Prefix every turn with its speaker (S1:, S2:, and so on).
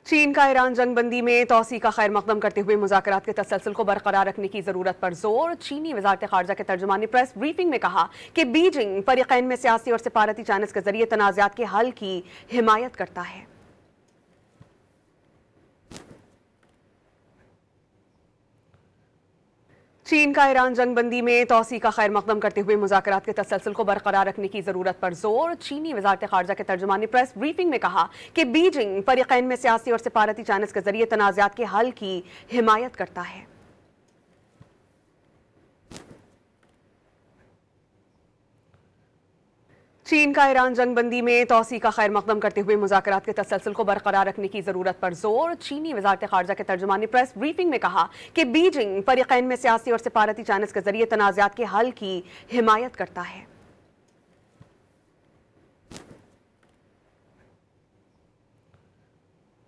S1: چین کا ایران جنگ بندی میں توسیع کا خیر مقدم کرتے ہوئے مذاکرات کے تسلسل کو برقرار رکھنے کی ضرورت پر زور۔ چینی وزارت خارجہ کے ترجمان نے پریس بریفنگ میں کہا کہ بیجنگ فریقین میں سیاسی اور سفارتی چینلز کے ذریعے تنازعات کے حل کی حمایت کرتا ہے۔ چین کا ایران جنگ بندی میں توسیع کا خیر مقدم کرتے ہوئے مذاکرات کے تسلسل کو برقرار رکھنے کی ضرورت پر زور۔ چینی وزارت خارجہ کے ترجمان نے پریس بریفنگ میں کہا کہ بیجنگ فریقین میں سیاسی اور سفارتی چینلز کے ذریعے تنازعات کے حل کی حمایت کرتا ہے۔ چین کا ایران جنگ بندی میں توسیع کا خیر مقدم کرتے ہوئے مذاکرات کے تسلسل کو برقرار رکھنے کی ضرورت پر زور۔ چینی وزارت خارجہ کے ترجمان نے پریس بریفنگ میں کہا کہ بیجنگ فریقین میں سیاسی اور سفارتی چینلز کے ذریعے تنازعات کے حل کی حمایت کرتا ہے۔